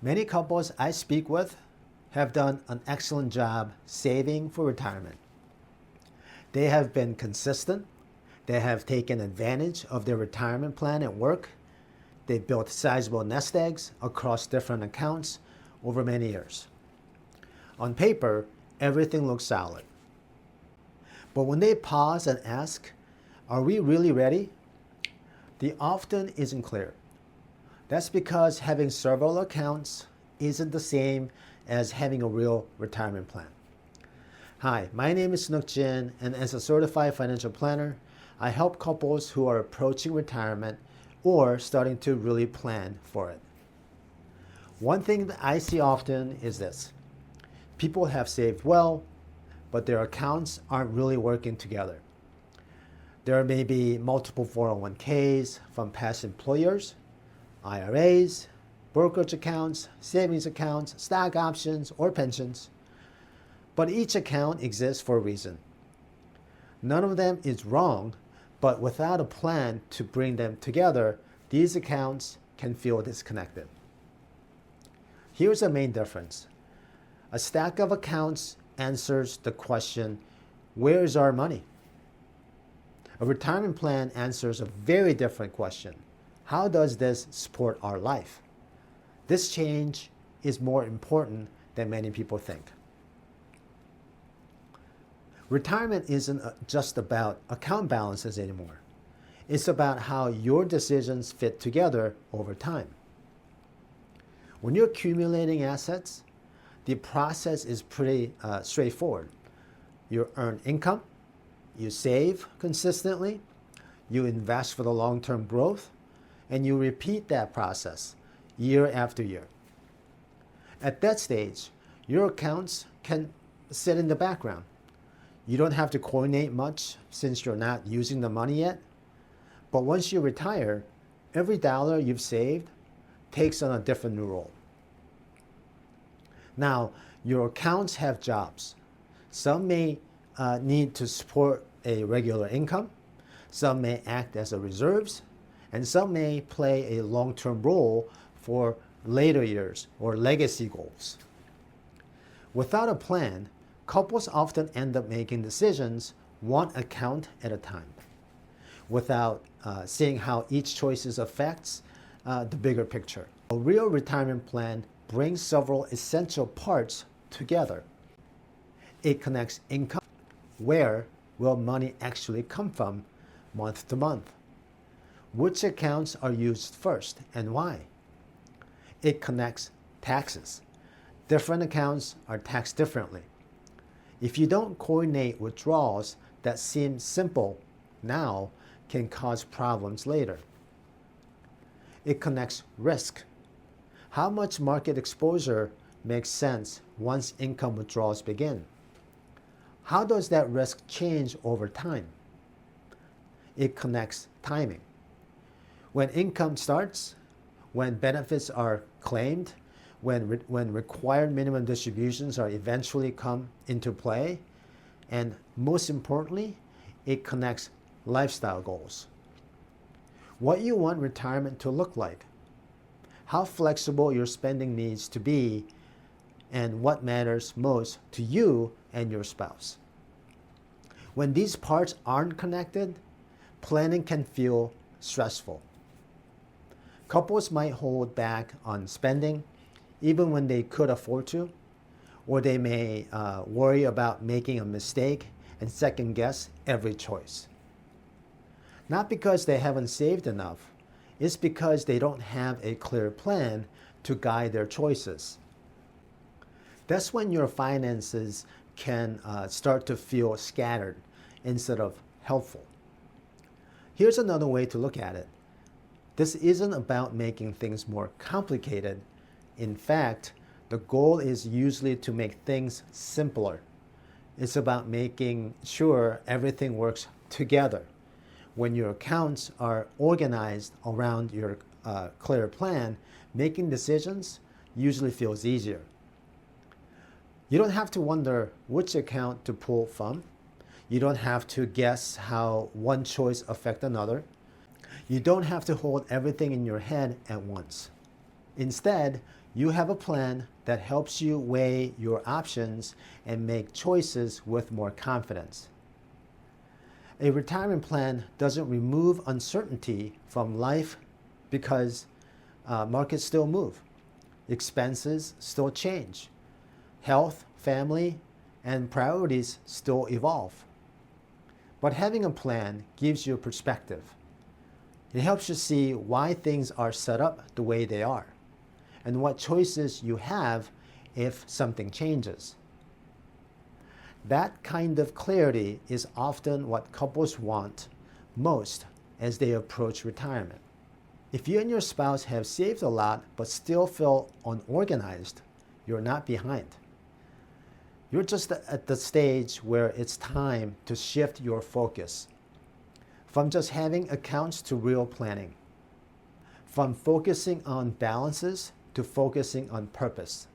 Many couples I speak with have done an excellent job saving for retirement. They have been consistent. They have taken advantage of their retirement plan at work. They built sizable nest eggs across different accounts over many years. On paper, everything looks solid. But when they pause and ask, are we really ready? The often isn't clear. That's because having several accounts isn't the same as having a real retirement plan. Hi, my name is Snook Jin, and as a certified financial planner, I help couples who are approaching retirement or starting to really plan for it. One thing that I see often is this. People have saved well, but their accounts aren't really working together. There may be multiple 401ks from past employers, IRAs, brokerage accounts, savings accounts, stock options, or pensions. But each account exists for a reason. None of them is wrong, but without a plan to bring them together, these accounts can feel disconnected. Here's the main difference. A stack of accounts answers the question, where is our money? A retirement plan answers a very different question. How does this support our life? This change is more important than many people think. Retirement isn't just about account balances anymore. It's about how your decisions fit together over time. When you're accumulating assets, the process is pretty straightforward. You earn income, you save consistently, you invest for the long-term growth, and you repeat that process year after year. At that stage, your accounts can sit in the background. You don't have to coordinate much since you're not using the money yet. But once you retire, every dollar you've saved takes on a different new role. Now, your accounts have jobs. Some may need to support a regular income. Some may act as reserves. And some may play a long-term role for later years or legacy goals. Without a plan, couples often end up making decisions one account at a time, without seeing how each choice affects the bigger picture. A real retirement plan brings several essential parts together. It connects income. Where will money actually come from month to month? Which accounts are used first and why? It connects taxes. Different accounts are taxed differently. If you don't coordinate withdrawals that seem simple now can cause problems later. It connects risk. How much market exposure makes sense once income withdrawals begin? How does that risk change over time? It connects timing. When income starts, when benefits are claimed, when required minimum distributions are eventually come into play, and most importantly, it connects lifestyle goals. What you want retirement to look like, how flexible your spending needs to be, and what matters most to you and your spouse. When these parts aren't connected, planning can feel stressful. Couples might hold back on spending even when they could afford to, or they may worry about making a mistake and second guess every choice. Not because they haven't saved enough, it's because they don't have a clear plan to guide their choices. That's when your finances can start to feel scattered instead of helpful. Here's another way to look at it. This isn't about making things more complicated. In fact, the goal is usually to make things simpler. It's about making sure everything works together. When your accounts are organized around your clear plan, making decisions usually feels easier. You don't have to wonder which account to pull from. You don't have to guess how one choice affects another. You don't have to hold everything in your head at once. Instead, you have a plan that helps you weigh your options and make choices with more confidence. A retirement plan doesn't remove uncertainty from life because markets still move, expenses still change, health, family, and priorities still evolve. But having a plan gives you perspective. It helps you see why things are set up the way they are and what choices you have if something changes. That kind of clarity is often what couples want most as they approach retirement. If you and your spouse have saved a lot but still feel unorganized, you're not behind. You're just at the stage where it's time to shift your focus from just having accounts to real planning, from focusing on balances to focusing on purpose,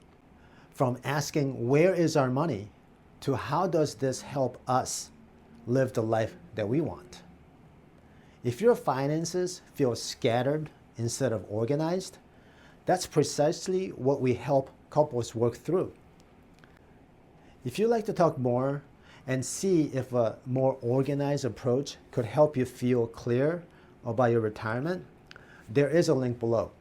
from asking where is our money to how does this help us live the life that we want. If your finances feel scattered instead of organized, that's precisely what we help couples work through. If you'd like to talk more and see if a more organized approach could help you feel clear about your retirement, there is a link below.